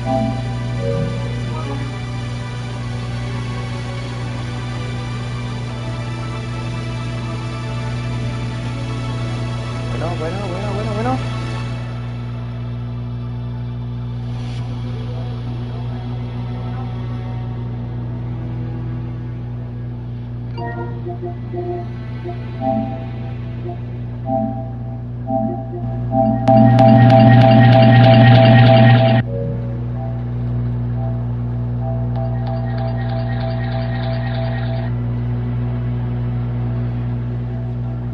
Bueno.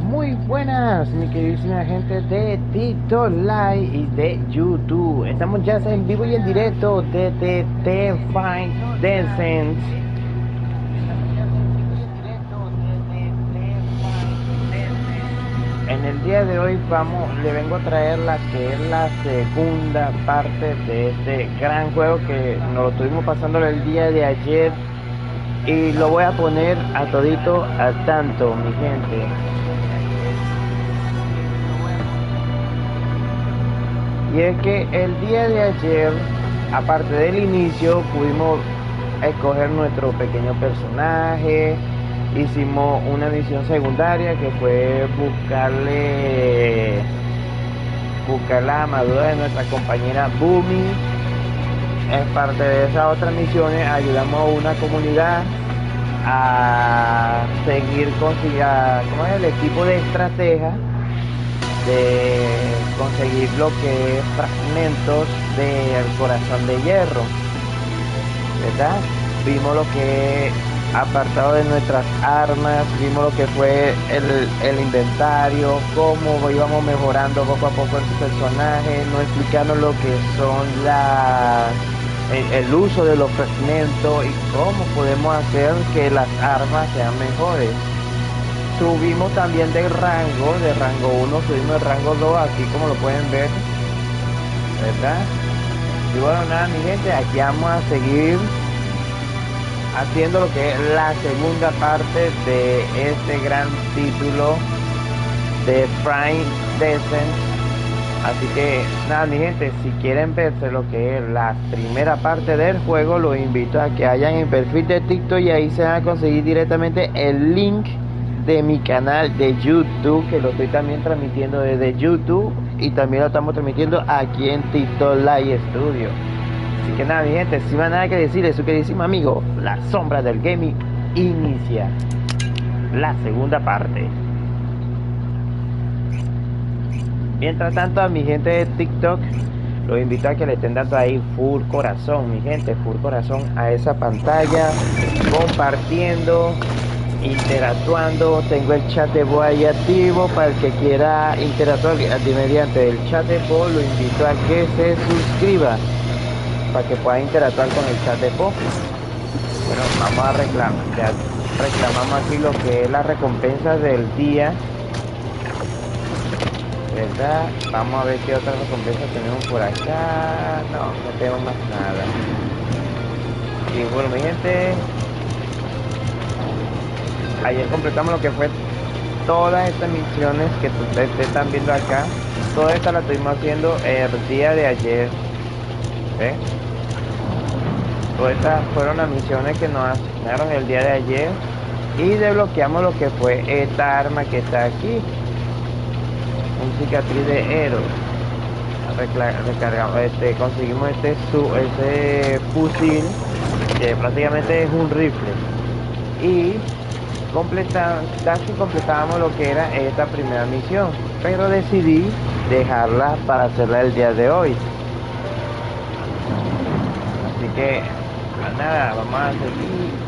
Muy buenas, mi queridísima gente de TikTok Live y de YouTube. Estamos ya en vivo y en directo desde Descendant. En el día de hoy le vengo a traer la que es la segunda parte de este gran juego que nos lo estuvimos pasando el día de ayer y lo voy a poner a todito al tanto, mi gente. Y es que el día de ayer, aparte del inicio, pudimos escoger nuestro pequeño personaje. Hicimos una misión secundaria que fue buscar la armadura de nuestra compañera Boomy. En parte de esas otras misiones ayudamos a una comunidad a seguir consiguiendo el equipo de estrategia, de conseguir lo que es fragmentos del corazón de hierro, ¿verdad? Vimos lo que es apartado de nuestras armas, vimos lo que fue el inventario, cómo íbamos mejorando poco a poco el personaje, nos explicaron lo que son el uso de los fragmentos y cómo podemos hacer que las armas sean mejores. Subimos también de rango 1, subimos de rango 2, aquí como lo pueden ver, ¿verdad? Y bueno, nada, mi gente, aquí vamos a seguir haciendo lo que es la segunda parte de este gran título de Descendant. Así que nada, mi gente, si quieren verse lo que es la primera parte del juego, los invito a que vayan en perfil de TikTok y ahí se van a conseguir directamente el link de mi canal de YouTube, que lo estoy también transmitiendo desde YouTube y también lo estamos transmitiendo aquí en TikTok Live Studio. Así que nada, mi gente, sin más nada que decir, su queridísimo amigo, la sombra del gaming inicia la segunda parte. Mientras tanto, a mi gente de TikTok, los invito a que le estén dando ahí full corazón, mi gente, full corazón a esa pantalla, compartiendo, interactuando. Tengo el chat de voz ahí activo para el que quiera interactuar mediante el chat de voz. Lo invito a que se suscriba para que pueda interactuar con el chat de voz. Bueno, vamos a reclamar, ya reclamamos aquí lo que es la recompensa del día, ¿verdad? Vamos a ver qué otras recompensas tenemos por acá. No tenemos más nada. Y bueno, mi gente, ayer completamos lo que fue todas estas misiones que ustedes están viendo acá. Todas estas las estuvimos haciendo el día de ayer, ¿eh? Todas estas fueron las misiones que nos asignaron el día de ayer y desbloqueamos lo que fue esta arma que está aquí, un cicatriz de héroe. Recargamos, conseguimos ese fusil que prácticamente es un rifle y casi completábamos lo que era esta primera misión, pero decidí dejarla para hacerla el día de hoy. Así que nada, vamos a seguir.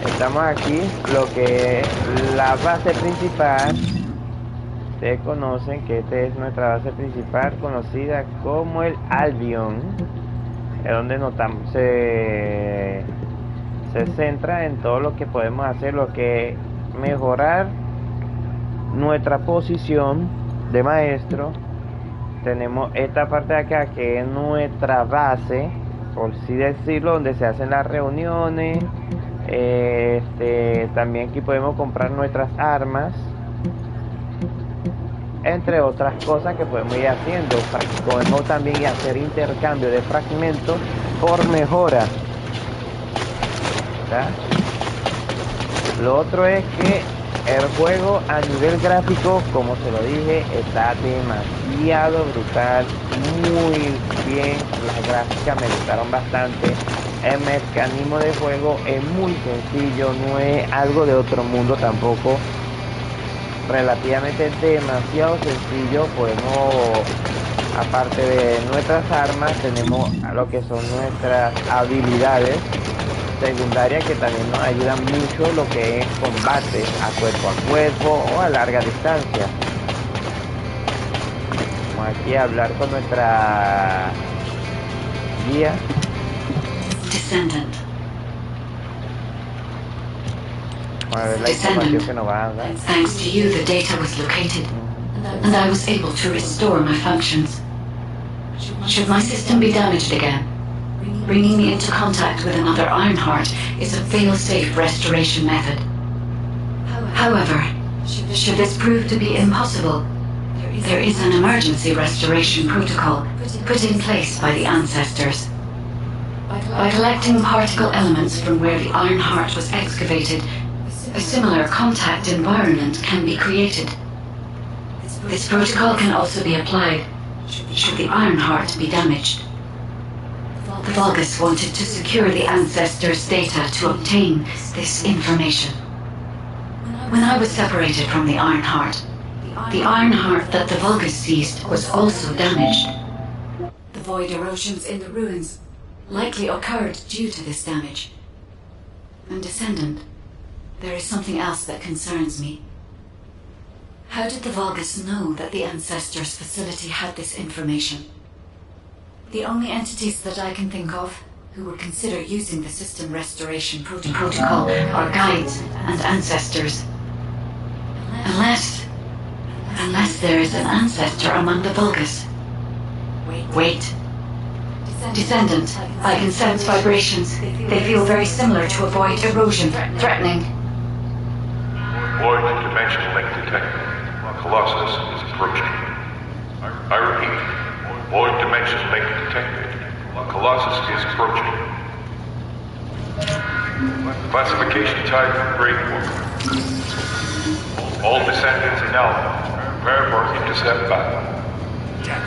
Estamos aquí, lo que es la base principal. Ustedes conocen que esta es nuestra base principal, conocida como el Albion. Es donde se centra en todo lo que podemos hacer, lo que es mejorar nuestra posición de maestro. Tenemos esta parte de acá que es nuestra base, por así decirlo, donde se hacen las reuniones. También aquí podemos comprar nuestras armas. entre otras cosas que podemos ir haciendo. Podemos también hacer intercambio de fragmentos por mejora. ¿Tá? Lo otro es que el juego a nivel gráfico, como se lo dije, está demasiado brutal, muy bien. Las gráficas me gustaron bastante. El mecanismo de juego es muy sencillo, no es algo de otro mundo tampoco. Relativamente demasiado sencillo. Podemos, aparte de nuestras armas, tenemos lo que son nuestras habilidades secundarias que también nos ayudan mucho lo que es combate a cuerpo o a larga distancia. Vamos aquí a hablar con nuestra guía. Descendant. A ver la información que nos va a dar. Thanks to you, the data was located, and I was able to restore my functions. Should my system be damaged again, bringing me into contact with another Ironheart is a fail-safe restoration method. However, should this prove to be impossible, there is an emergency restoration protocol put in place by the ancestors. By collecting particle elements from where the Ironheart was excavated, a similar contact environment can be created. This protocol can also be applied should the Ironheart be damaged. The Vulgus wanted to secure the ancestors' data to obtain this information. When I was separated from the Ironheart that the Vulgus seized was also damaged. The void erosions in the ruins likely occurred due to this damage. And Descendant, there is something else that concerns me. How did the Vulgus know that the Ancestors' facility had this information? The only entities that I can think of who would consider using the system restoration protocol are guides and ancestors. Unless there is an ancestor among the Vulgus. Wait. Descendant, I can sense vibrations. They feel very similar to a void erosion, threatening. Void dimension link detected. Colossus is approaching. I repeat, void dimension link detected. Colossus is approaching. Classification type Breakwater. All descendants in Alpha, prepare for intercept battle.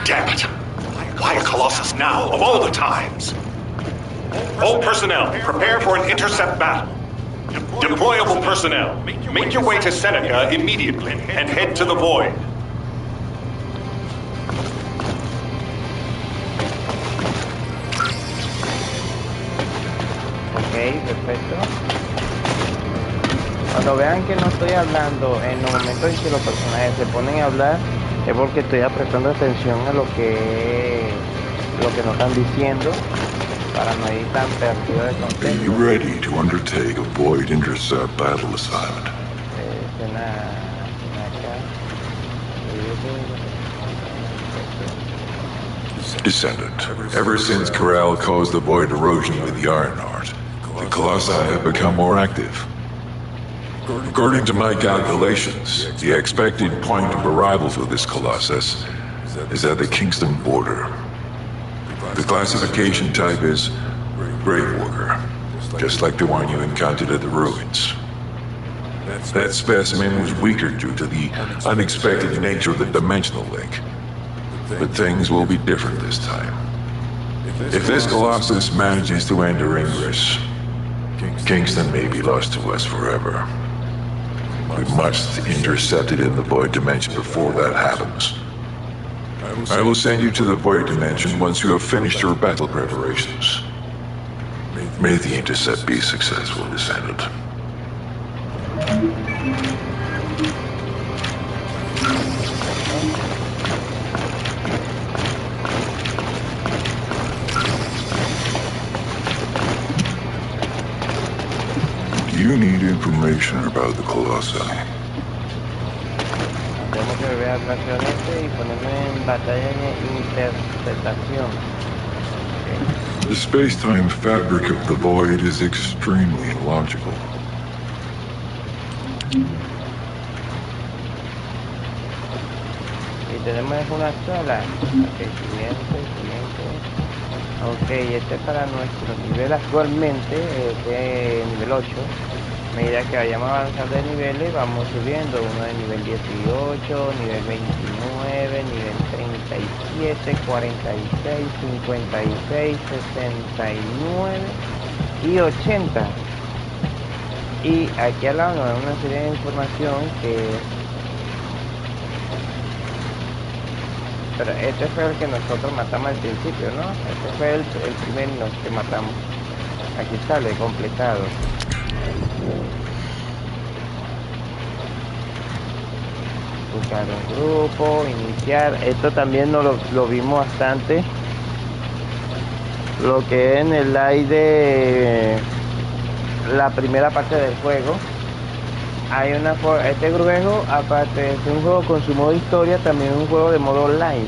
Damn it! Why a Colossus now, of all the times? All personnel, prepare for an intercept battle. Deployable personnel, make your way to Seneca immediately and head to the Void. Ok, perfecto. Cuando vean que no estoy hablando, en los momentos en que los personajes se ponen a hablar, es porque estoy prestando atención a lo que nos están diciendo, para no ir tan perdido de contexto. Be ready to undertake a Void Intercept battle assignment. Descendant, ever since Corral caused the Void erosion with the Ironheart, the Colossi have become more active. According to my calculations, the expected point of arrival for this Colossus is at the Kingston border. The classification type is Gravewalker, just like the one you encountered at the ruins. That specimen was weaker due to the unexpected nature of the dimensional link. But things will be different this time. If this Colossus manages to enter Ingress, Kingston may be lost to us forever. We must intercept it in the Void Dimension before that happens. I will send you to the Void Dimension once you have finished your battle preparations. May the intercept be successful, Descendant. Do you need information about the Colossi? Tengo que ver rápidamente y ponerme en batalla de interpretación. The space-time fabric of the Void is extremely illogical. tenemos una sola. Ok, siguiente. Ok, este es para nuestro nivel actualmente, de nivel 8. A medida que vayamos avanzando de niveles, vamos subiendo. Uno de nivel 18, nivel 29, nivel 37, 46, 56, 69 y 80. Y aquí al lado nos da una serie de información que... Pero este fue el que nosotros matamos al principio, ¿no? Este fue el primero que matamos. Aquí sale completado. Buscar un grupo, iniciar. Esto también lo vimos bastante. Lo que es en el live de la primera parte del juego. Hay este juego, aparte de ser un juego con su modo historia, también es un juego de modo online.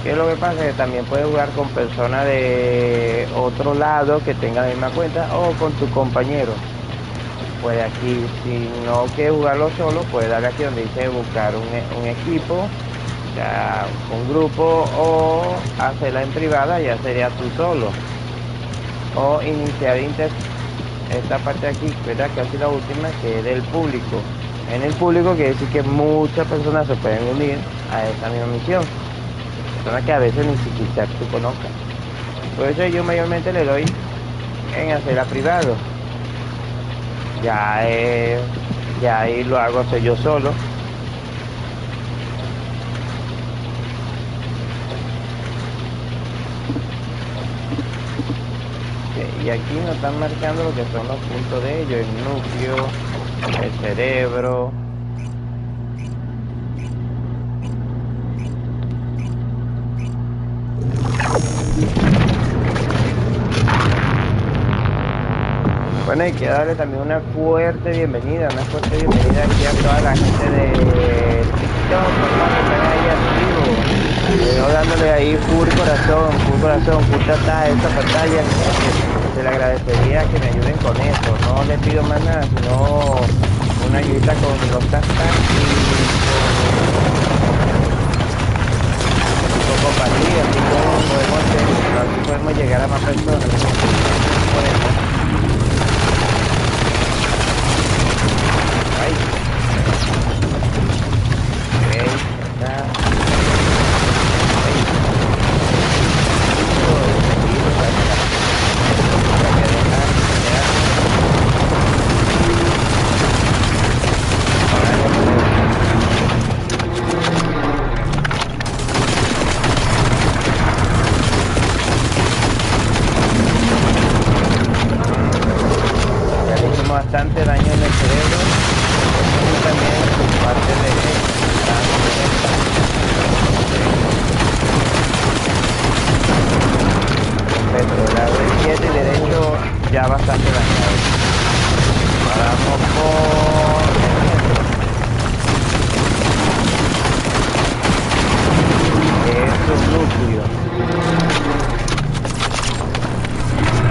¿Qué es lo que pasa? Que también puedes jugar con personas de otro lado que tengan la misma cuenta o con tu compañero. Pues aquí, si no quieres jugarlo solo, puedes darle aquí donde dice buscar un equipo, ya un grupo, o hacerla en privada, ya sería tú solo. O iniciar esta parte de aquí, ¿verdad? Casi la última, que es del público. En el público quiere decir que muchas personas se pueden unir a esta misma misión. Personas que a veces ni siquiera tú conozcas. Por eso yo mayormente le doy en hacerla privado. Ya ahí lo hago hacer yo solo. Y aquí nos están marcando lo que son los puntos de ellos: el núcleo, el cerebro. Bueno, hay que darle también una fuerte bienvenida aquí a toda la gente de TikTok, hermano, que están ahí activos. Yo dándole ahí full corazón, full tata a esta pantalla. Se le agradecería que me ayuden con eso. No les pido más nada, sino una ayudita con los tatas y con compartir, así podemos llegar a más personas. Por eso. Ahí. Ok, está. Bastante daño en el cerebro, y también en su parte de el lado izquierdo y derecho ya bastante dañado. Ahora vamos por el centro, que es un núcleo.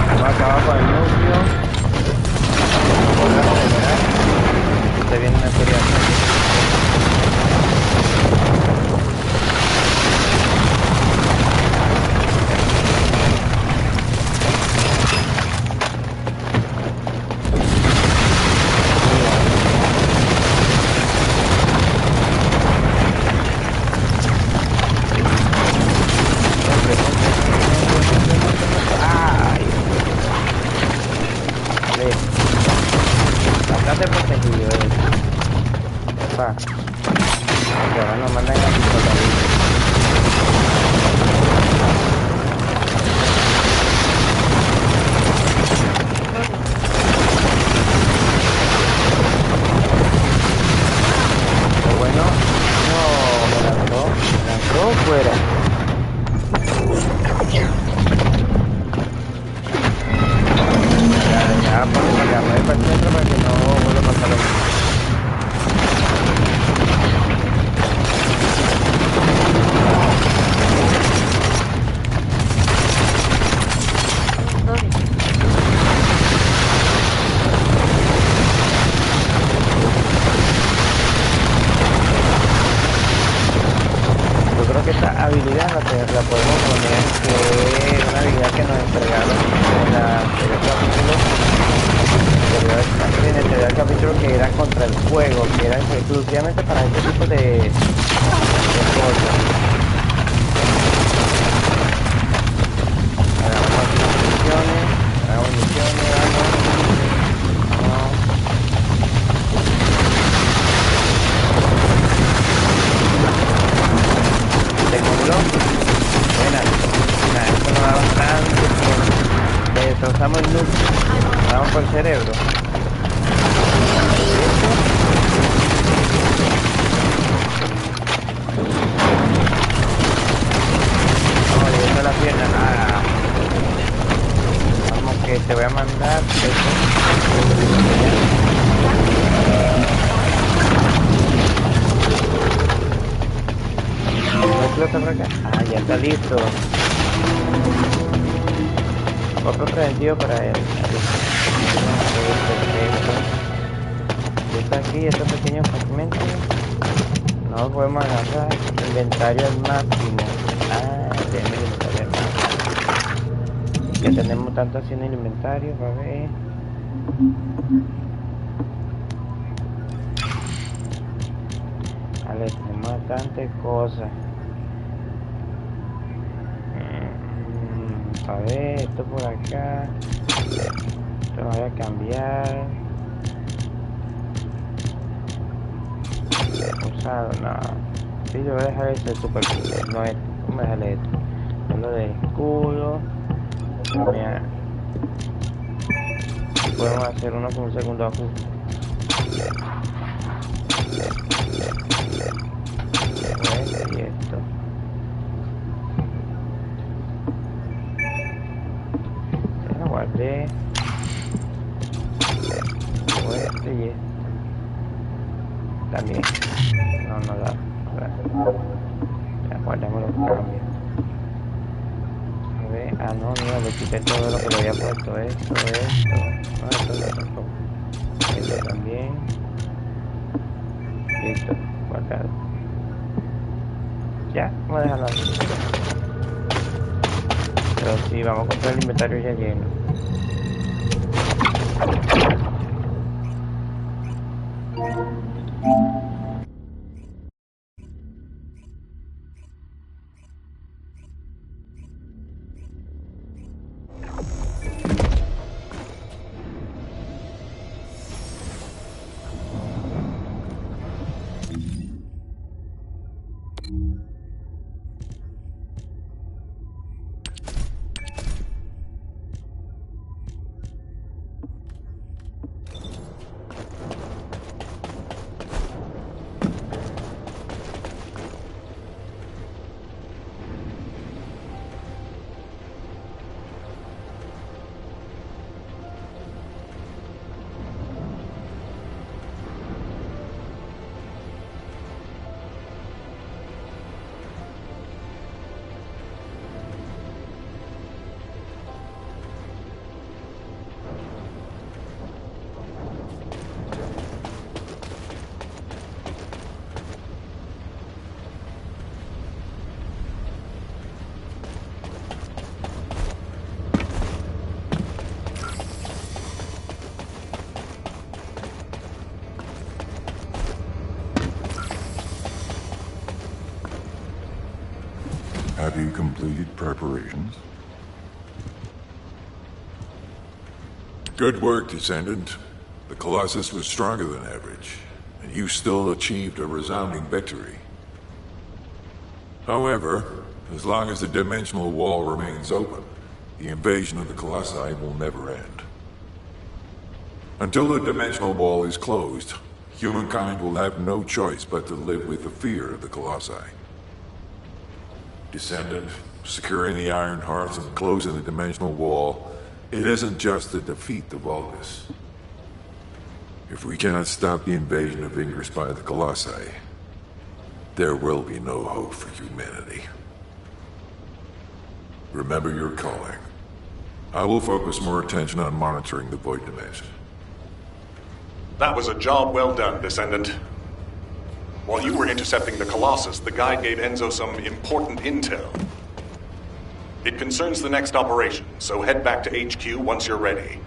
Vamos a acabar con el núcleo. Se viene una serie bastante protegido. Ahora nos mandan a bueno, no, me lanzó fuera. Ya, ponle para acá, para el centro para que no vuelva a pasar lo mismo. creo que esta habilidad la podemos poner, que es una habilidad que nos entregaron en la anterior capítulo, en el anterior capítulo, que era contra el fuego, que era exclusivamente para este tipo de cosas. Hagamos misiones, vamos. Buena, esto nos da bastante tiempo. Le destrozamos el núcleo, vamos por el cerebro. Vamos, le dejo la pierna. Vamos, que te voy a mandar esto. Está por acá. Ya está listo. Otro preventivo para él. Está aquí, estos pequeños fragmentos. No los podemos agarrar. Inventario al máximo. Déjame el inventario al máximo. Ya tenemos tanto así en el inventario. A ver. Vale, tenemos bastantes cosas. A ver, esto por acá. Esto lo voy a cambiar. Usado, no. Sí, yo voy a dejar ese super. No, esto. Vamos a dejarle esto. Lo de escudo. Mira. Podemos hacer uno con un segundo ajuste. Y esto. Guardé este y este también. No da. Ya guardamos los cambios. A ver, no, mira, le quité todo lo que le había puesto. Esto tampoco. Este también. Listo, guardado. Ya, vamos a dejarlo así. Pero sí, vamos a comprar el inventario ya lleno. Have you completed preparations? Good work, Descendant. The Colossus was stronger than average, and you still achieved a resounding victory. However, as long as the dimensional wall remains open, the invasion of the Colossi will never end. Until the dimensional wall is closed, humankind will have no choice but to live with the fear of the Colossi. Descendant, securing the Iron Hearts and closing the dimensional wall, it isn't just to defeat the Vulgus. If we cannot stop the invasion of Ingress by the Colossi, there will be no hope for humanity. Remember your calling. I will focus more attention on monitoring the Void Dimension. That was a job well done, Descendant. While you were intercepting the Colossus, the guide gave Enzo some important intel. It concerns the next operation, so head back to HQ once you're ready.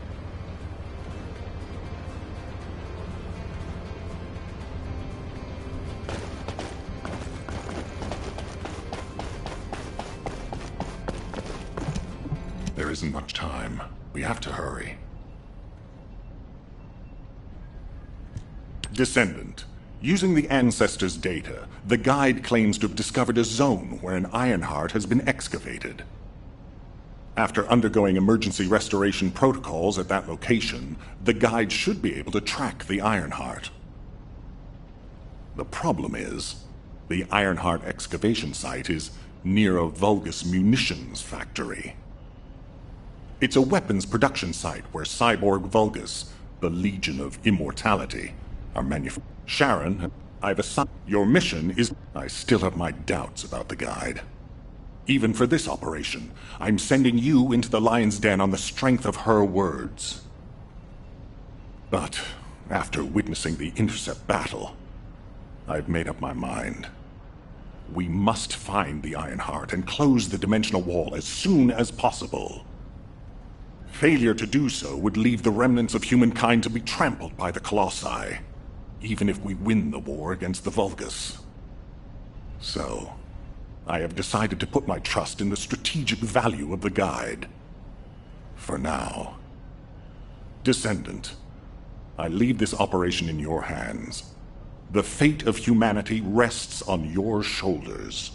There isn't much time. We have to hurry. Descendant. Using the Ancestors' data, the guide claims to have discovered a zone where an Ironheart has been excavated. After undergoing emergency restoration protocols at that location, the guide should be able to track the Ironheart. The problem is, the Ironheart excavation site is near a Vulgus munitions factory. It's a weapons production site where Cyborg Vulgus, the Legion of Immortality, are manufactured. Sharon, I've assigned... Your mission is... I still have my doubts about the guide. Even for this operation, I'm sending you into the Lion's Den on the strength of her words. But after witnessing the intercept battle, I've made up my mind. We must find the Ironheart and close the dimensional wall as soon as possible. Failure to do so would leave the remnants of humankind to be trampled by the Colossi, even if we win the war against the Vulgus. So, I have decided to put my trust in the strategic value of the guide. For now. Descendant, I leave this operation in your hands. The fate of humanity rests on your shoulders.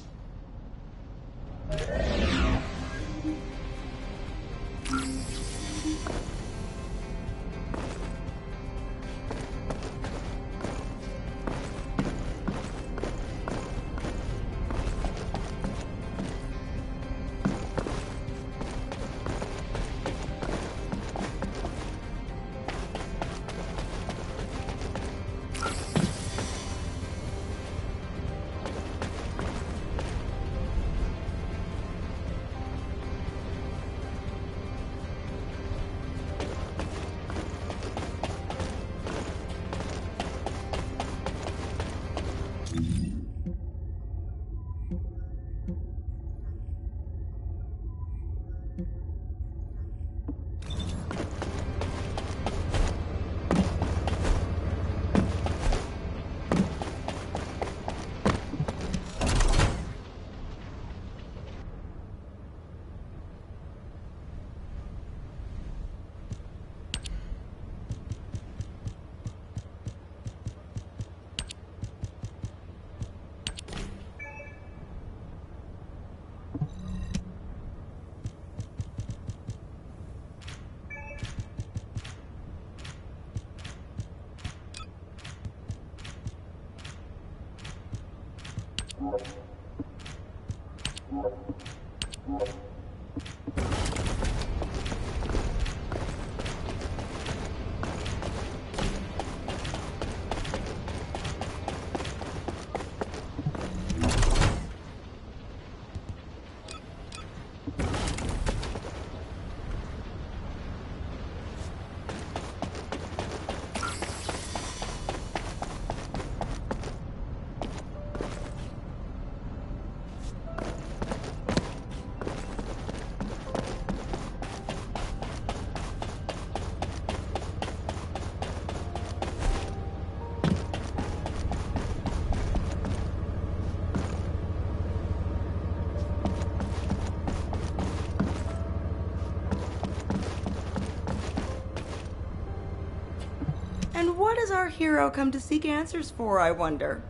And what does our hero come to seek answers for, I wonder?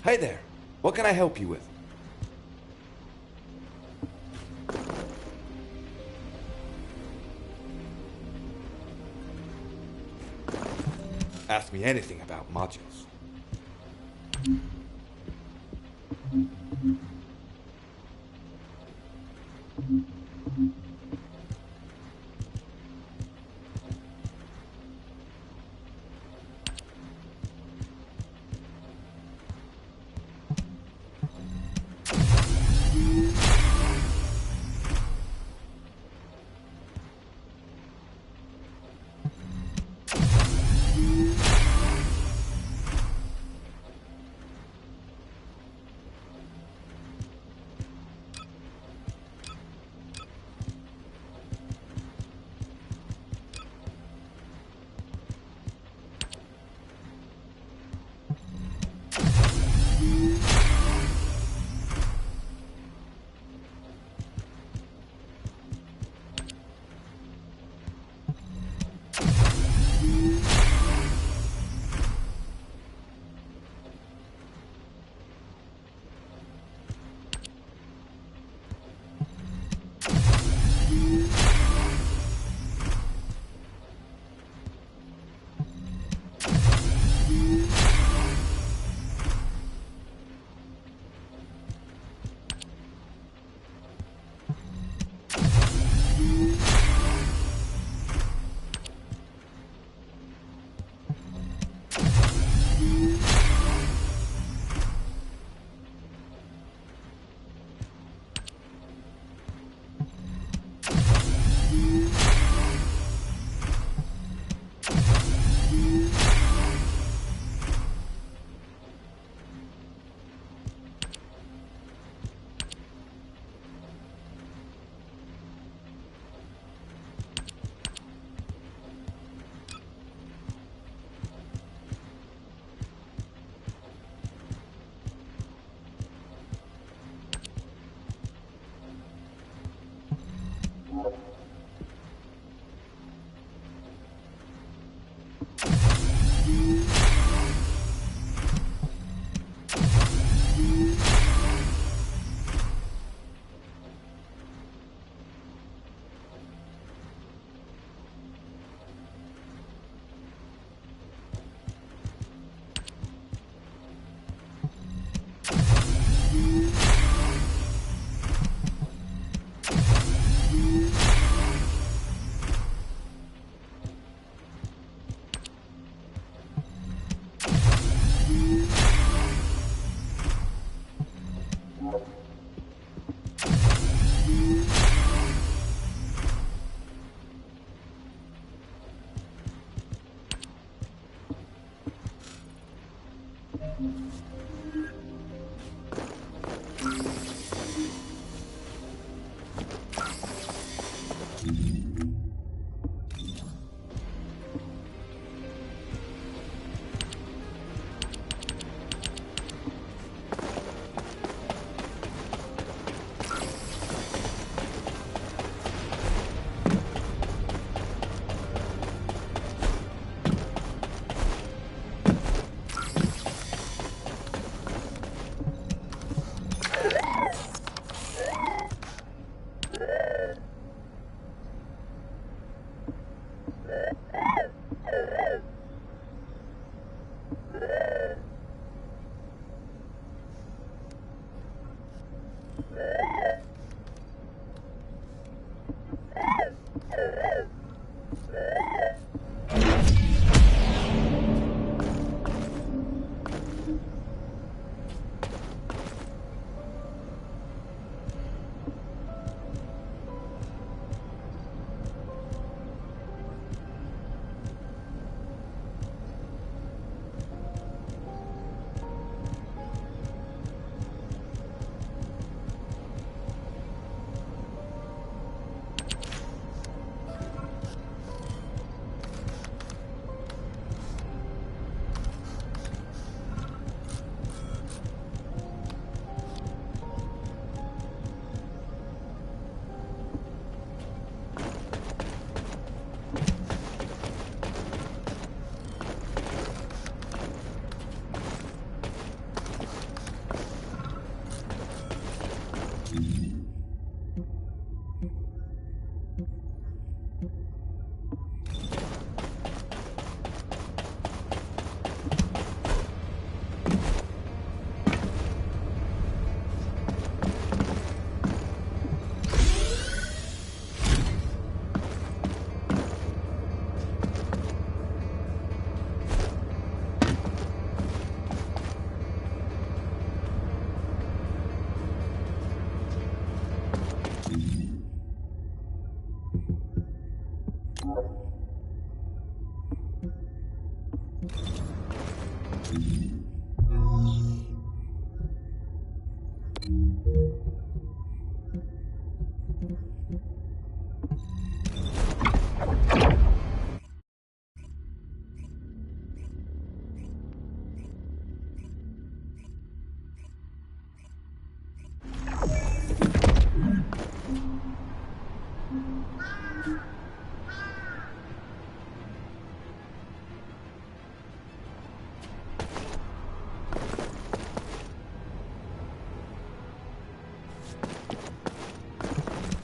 Hey there. What can I help you with? Ask me anything about modules.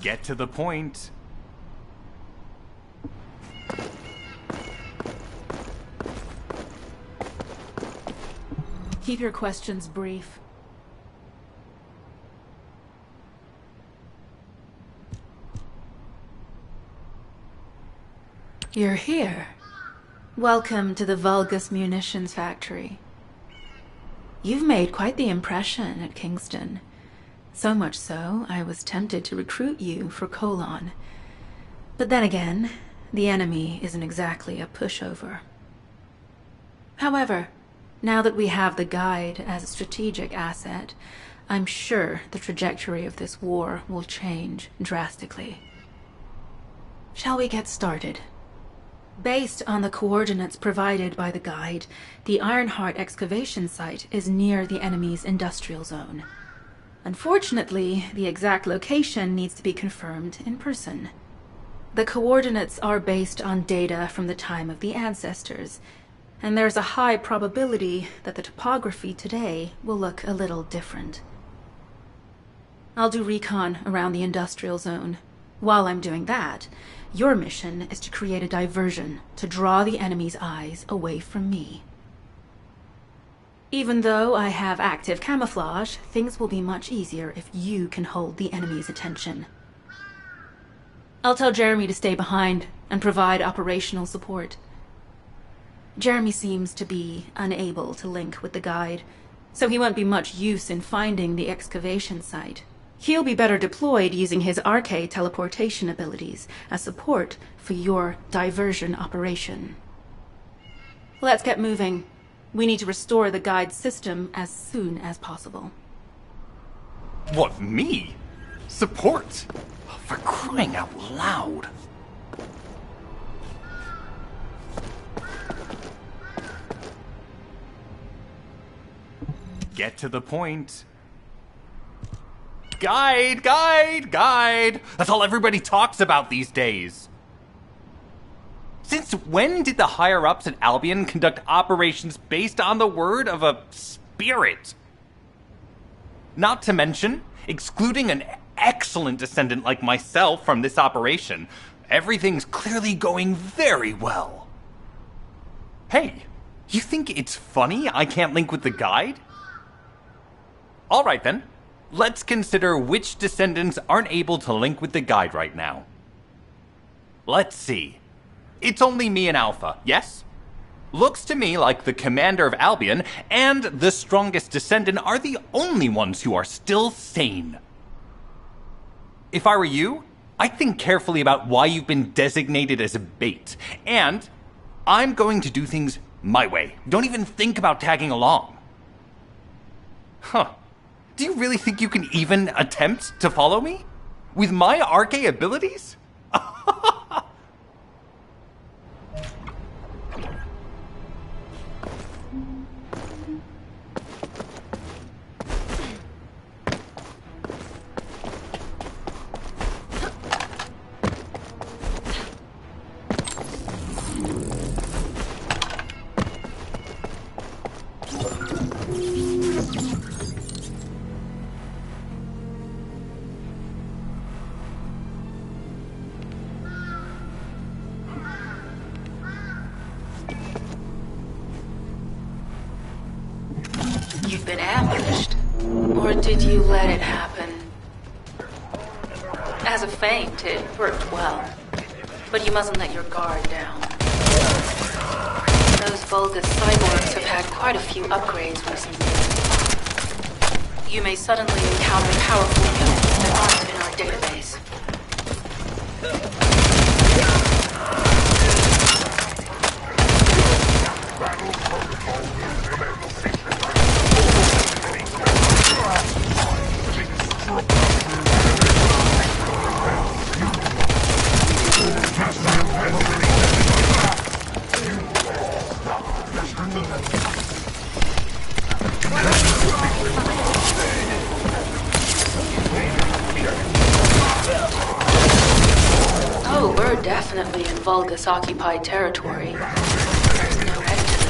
Get to the point. Keep your questions brief. You're here. Welcome to the Vulgus Munitions Factory. You've made quite the impression at Kingston. So much so, I was tempted to recruit you for Colon. But then again, the enemy isn't exactly a pushover. However, now that we have the guide as a strategic asset, I'm sure the trajectory of this war will change drastically. Shall we get started? Based on the coordinates provided by the guide, the Ironheart excavation site is near the enemy's industrial zone. Unfortunately, the exact location needs to be confirmed in person. The coordinates are based on data from the time of the ancestors, and there's a high probability that the topography today will look a little different. I'll do recon around the industrial zone. While I'm doing that, your mission is to create a diversion to draw the enemy's eyes away from me. Even though I have active camouflage, things will be much easier if you can hold the enemy's attention. I'll tell Jeremy to stay behind and provide operational support. Jeremy seems to be unable to link with the guide, so he won't be much use in finding the excavation site. He'll be better deployed using his arcade teleportation abilities as support for your diversion operation. Let's get moving. We need to restore the guide system as soon as possible. What, me? Support? For crying out loud. Get to the point. Guide, guide, guide! That's all everybody talks about these days. Since when did the higher-ups at Albion conduct operations based on the word of a spirit? Not to mention, excluding an excellent descendant like myself from this operation, everything's clearly going very well. Hey, you think it's funny I can't link with the guide? Alright then, let's consider which descendants aren't able to link with the guide right now. Let's see. It's only me and Alpha, yes? Looks to me like the commander of Albion and the strongest descendant are the only ones who are still sane. If I were you, I'd think carefully about why you've been designated as a bait, and I'm going to do things my way. Don't even think about tagging along. Huh. Do you really think you can even attempt to follow me? With my arcane abilities? You've been ambushed. Or did you let it happen? As a feint, it worked well. But you mustn't let your guard down. Those Vulgus cyborgs have had quite a few upgrades recently. You may suddenly encounter powerful units that aren't in our database. Oh, we're definitely in Vulgus-occupied territory. There's no end to them.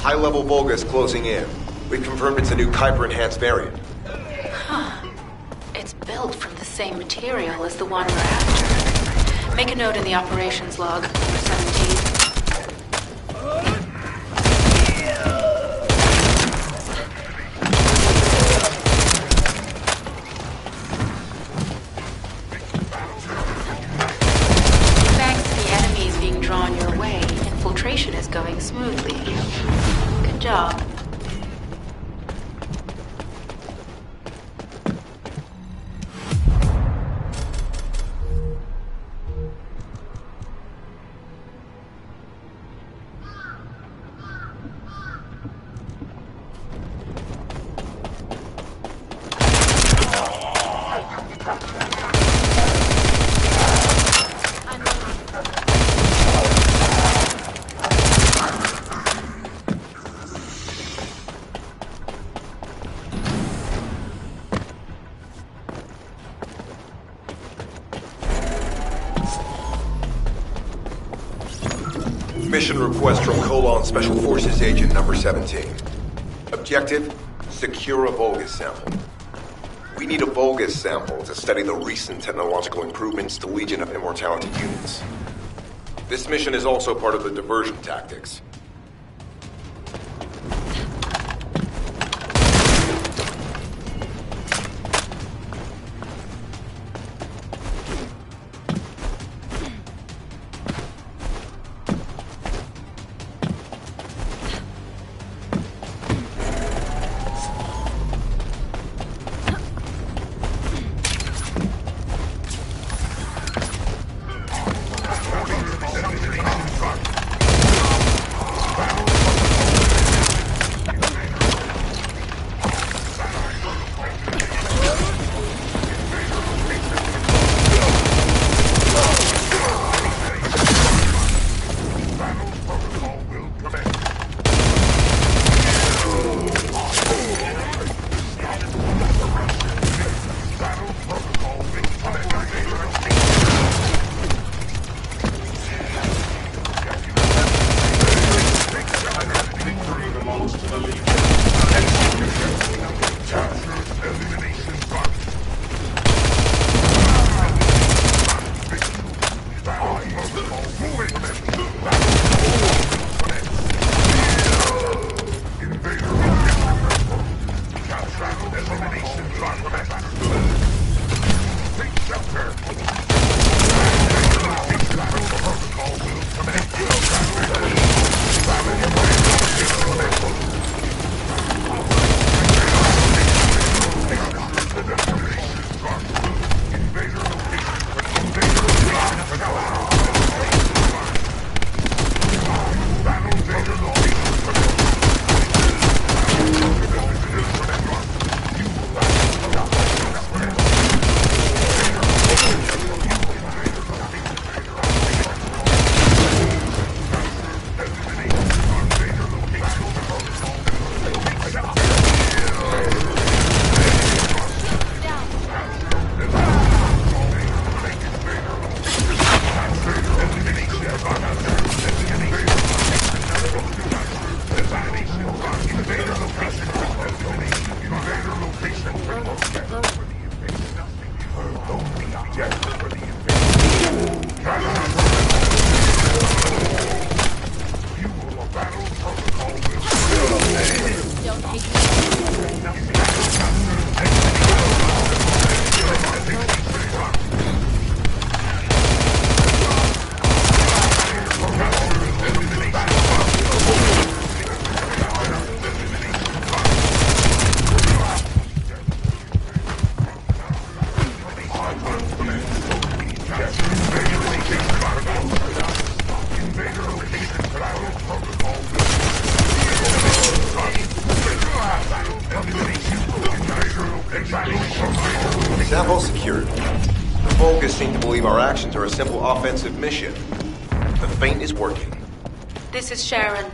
High-level Vulgus closing in. We've confirmed it's a new Kuiper-enhanced variant. Huh. It's built from the same material as the one we're after. Make a note in the operations log, number 17. Thanks to the enemies being drawn your way, infiltration is going smoothly. Good job. Mission request from Colon Special Forces Agent number 17. Objective, secure a Vulgus sample. We need a Vulgus sample to study the recent technological improvements to Legion of Immortality units. This mission is also part of the diversion tactics. Sample secured. The Vulgus seem to believe our actions are a simple offensive mission. The feint is working. This is Sharon.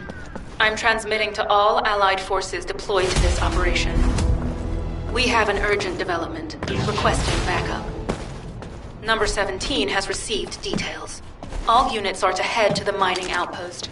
I'm transmitting to all Allied forces deployed to this operation. We have an urgent development, requesting backup. Number 17 has received details. All units are to head to the mining outpost.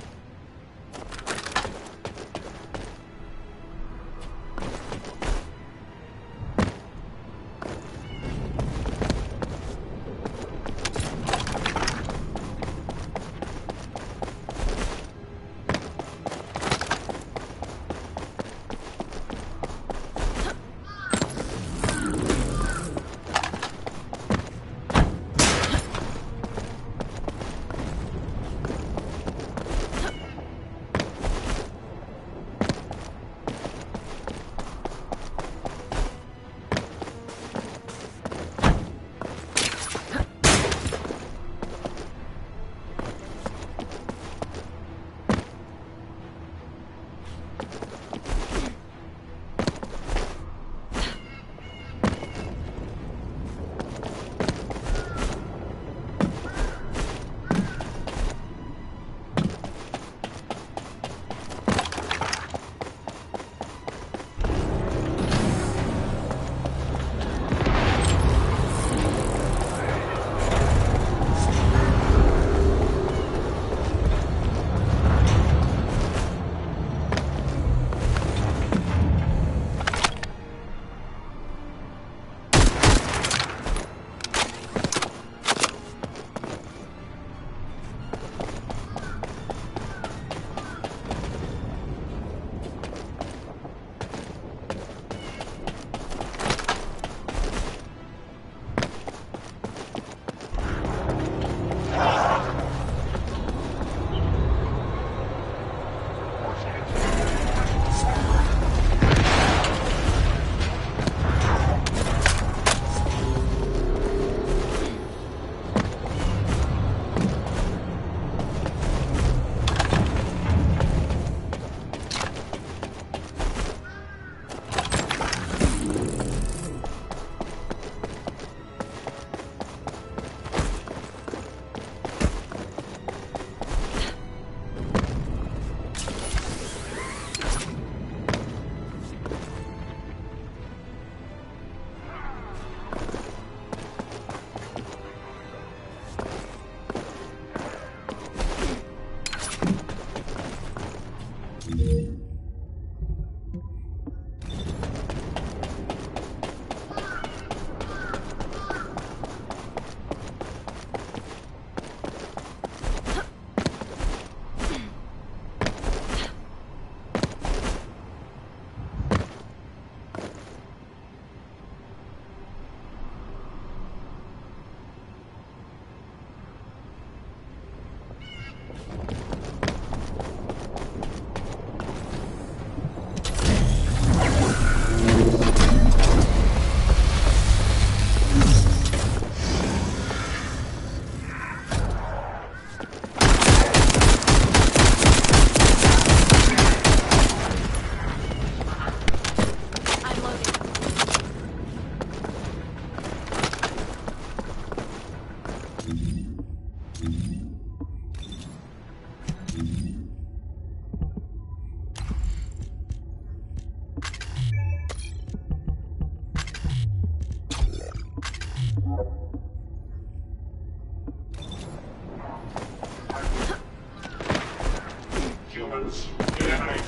Humans, eliminate.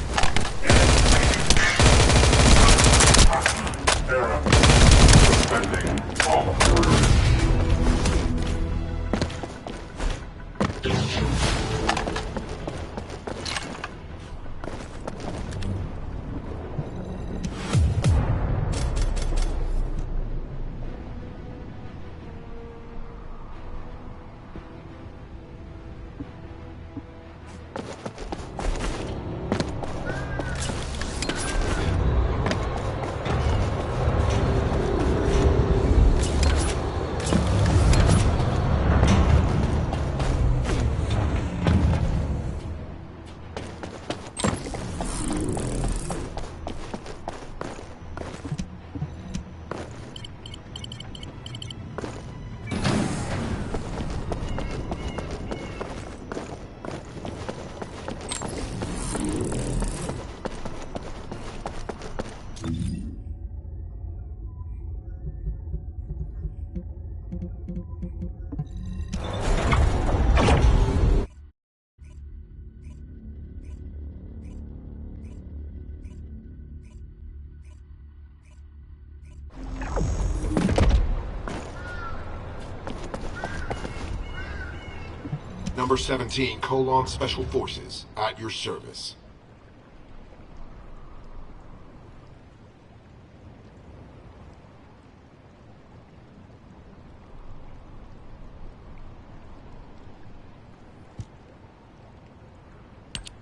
Error. Suspending all. Number 17, Colon Special Forces, at your service.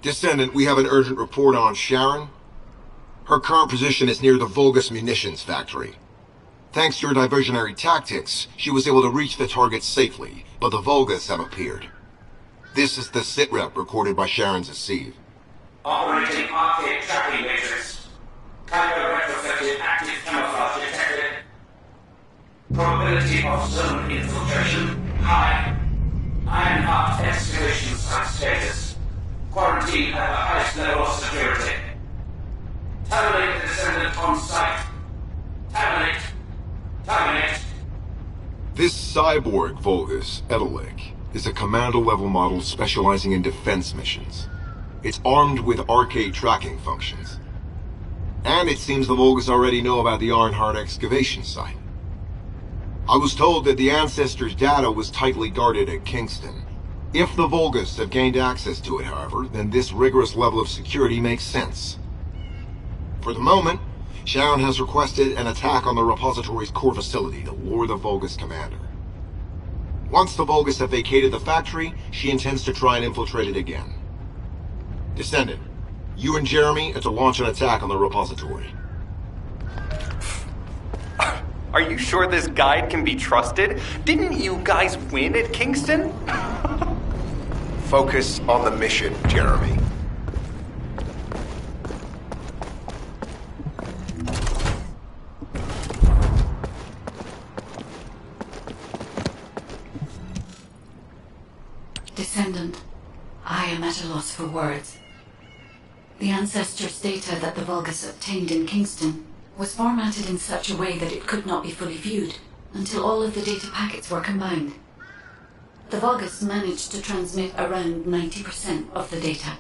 Descendant, we have an urgent report on Sharon. Her current position is near the Vulgus munitions factory. Thanks to your diversionary tactics, she was able to reach the target safely, but the Vulgus have appeared. This is the sitrep recorded by Sharon's Asive. Operating parte tracking matrix. Typo retrofitted active camouflage detected. Probability of zone infiltration high. Ironheart excavation site status. Quarantine at the highest level of security. Terminate the Descendant on site. Terminate. Terminate. This cyborg Vulgus, Edelik, is a commando-level model specializing in defense missions. It's armed with arcade tracking functions. And it seems the Vulgus already know about the Ironheart excavation site. I was told that the Ancestors' data was tightly guarded at Kingston. If the Vulgus have gained access to it, however, then this rigorous level of security makes sense. For the moment, Sharon has requested an attack on the repository's core facility to lure the Vulgus commander. Once the Vulgus have vacated the factory, she intends to try and infiltrate it again. Descendant, you and Jeremy are to launch an attack on the repository. Are you sure this guide can be trusted? Didn't you guys win at Kingston? Focus on the mission, Jeremy. Descendant, I am at a loss for words. The Ancestors' data that the Vulgus obtained in Kingston was formatted in such a way that it could not be fully viewed until all of the data packets were combined. The Vulgus managed to transmit around 90% of the data.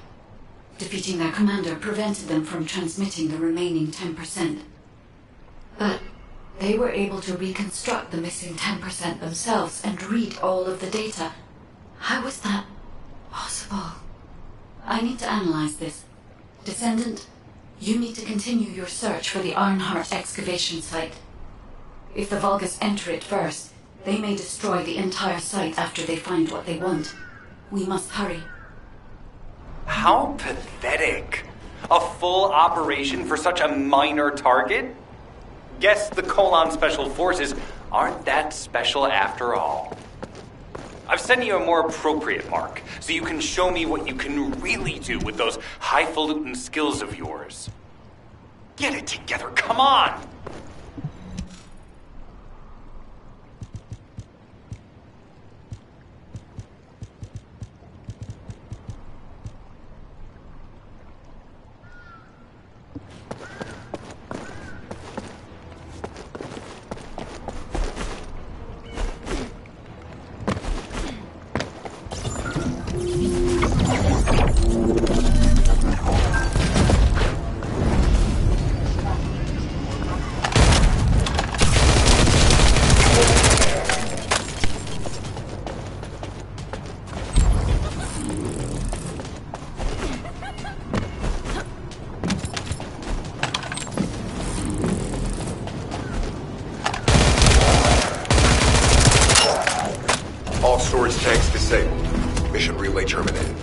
Defeating their commander prevented them from transmitting the remaining 10%. But they were able to reconstruct the missing 10% themselves and read all of the data. How was that possible? I need to analyze this. Descendant, you need to continue your search for the Ironheart excavation site. If the Vulgus enter it first, they may destroy the entire site after they find what they want. We must hurry. How pathetic. A full operation for such a minor target? Guess the Colon Special Forces aren't that special after all. I've sent you a more appropriate mark, so you can show me what you can really do with those highfalutin skills of yours. Get it together, come on! tanks disabled. Mission relay terminated.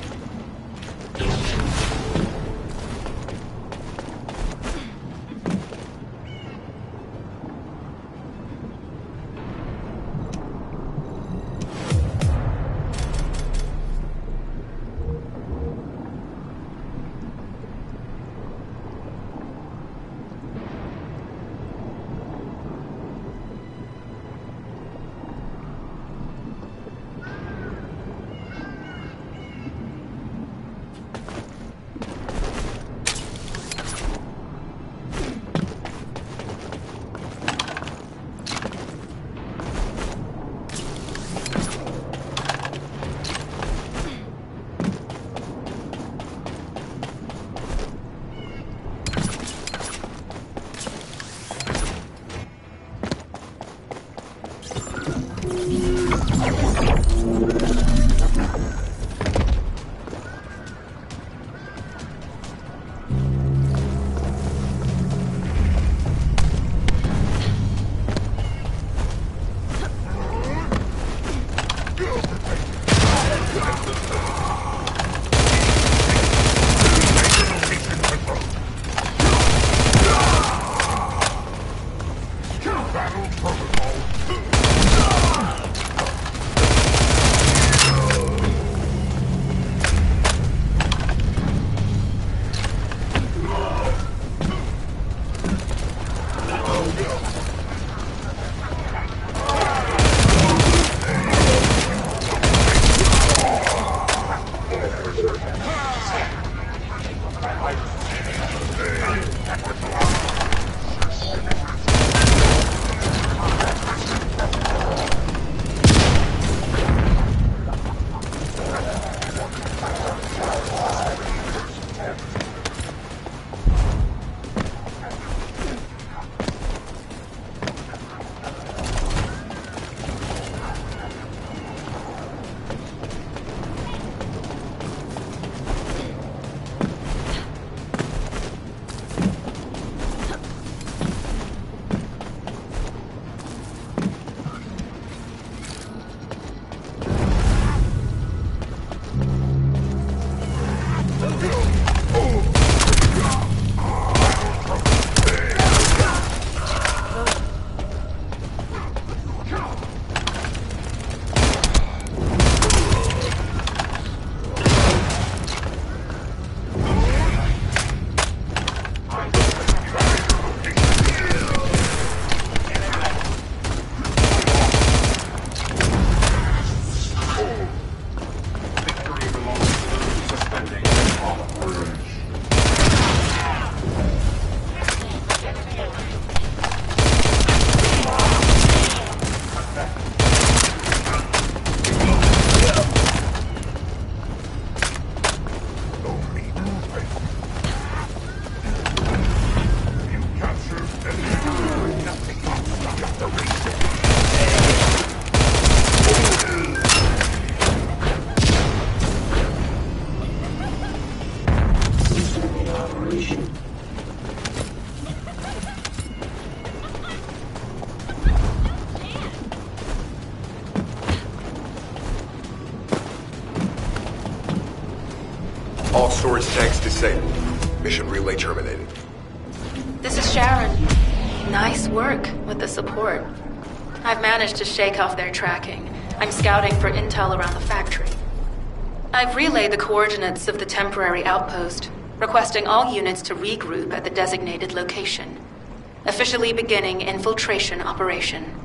All storage tanks disabled. Mission relay terminated. This is Sharon. Nice work with the support. I've managed to shake off their tracking. I'm scouting for intel around the factory. I've relayed the coordinates of the temporary outpost, requesting all units to regroup at the designated location. Officially beginning infiltration operation.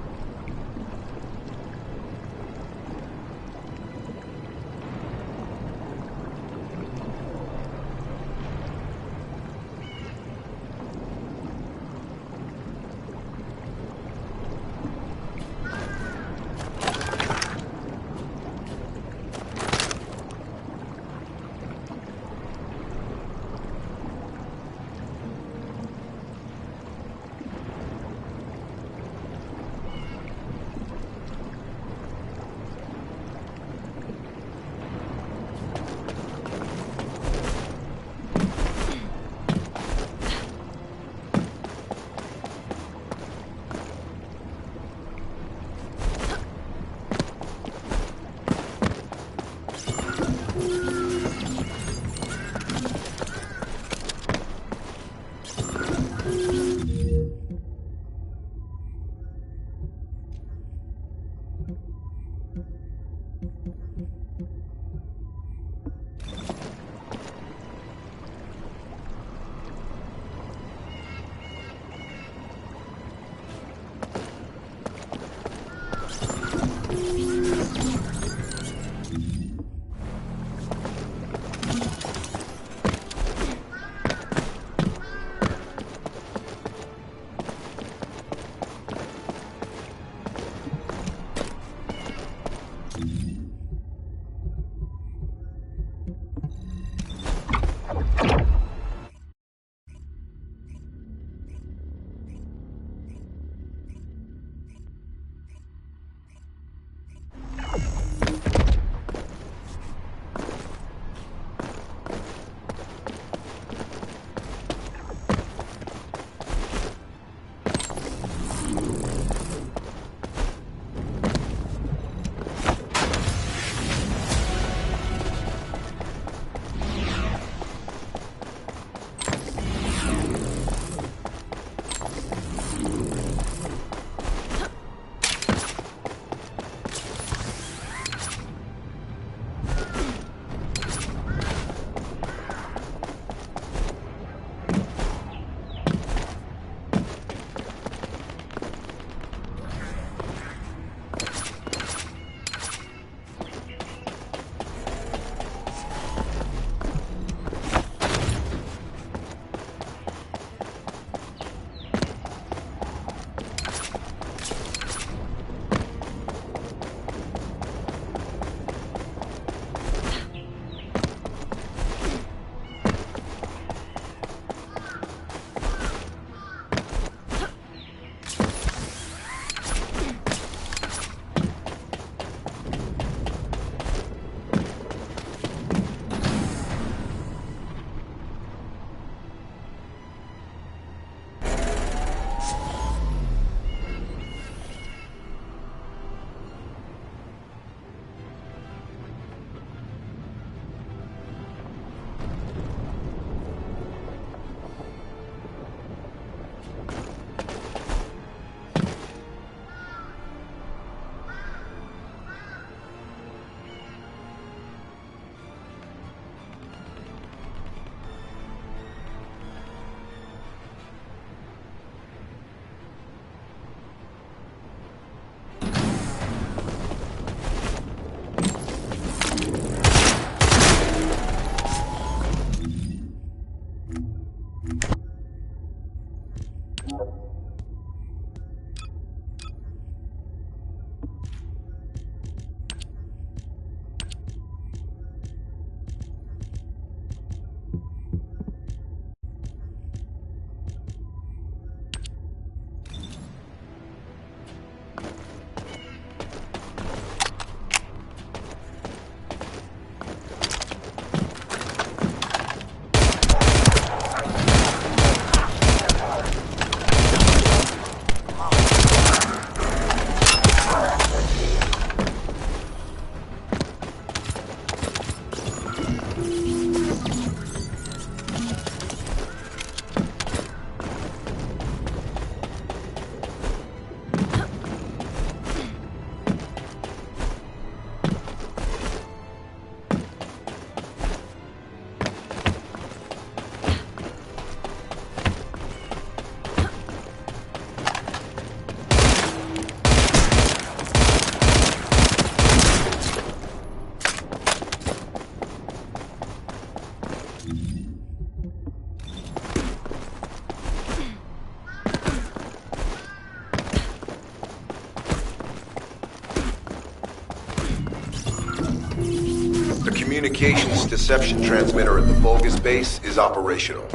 The communications deception transmitter at the Vulgus base is operational.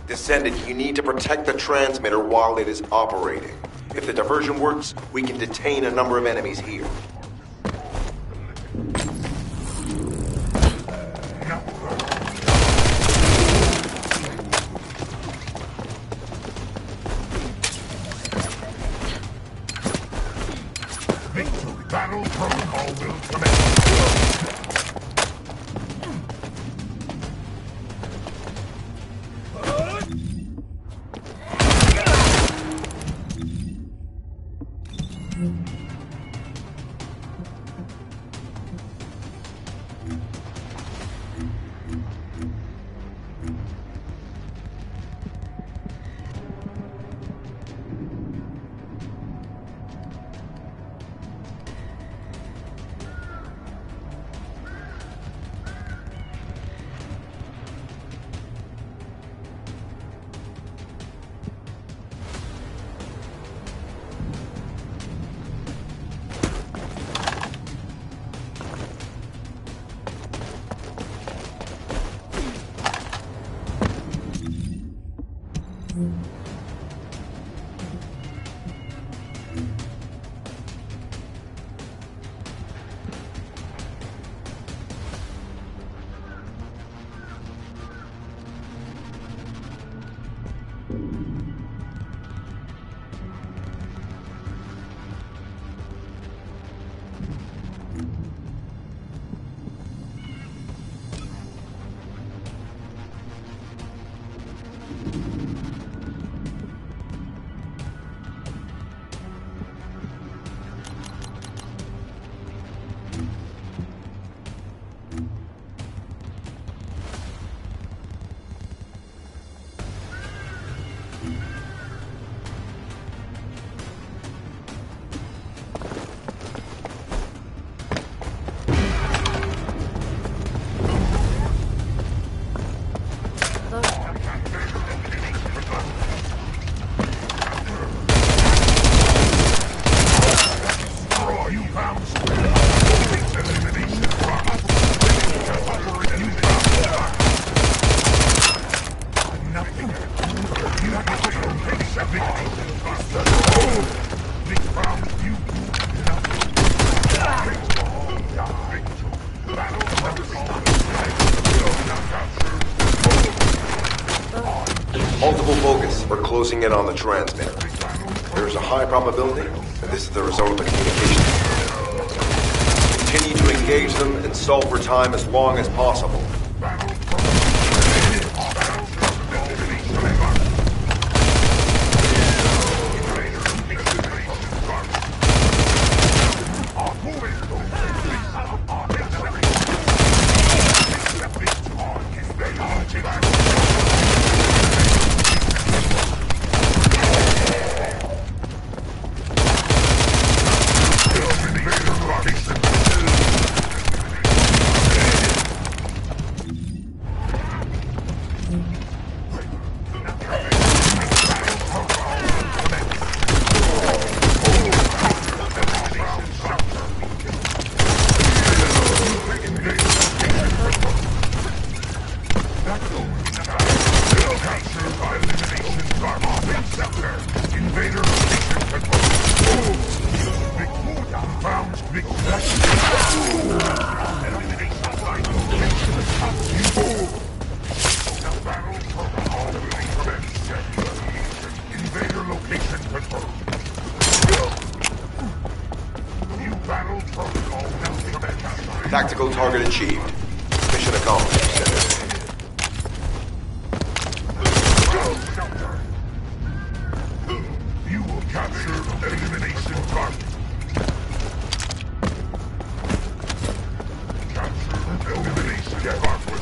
Descendant, you need to protect the transmitter while it is operating. If the diversion works, we can detain a number of enemies here. Battle protocol will commence. Multiple Vulgus are closing in on the transmitter. There is a high probability that this is the result of the communication. Continue to engage them and stall for time as long as possible. Tactical target achieved. Mission accomplished. You will capture elimination target. Capture elimination target.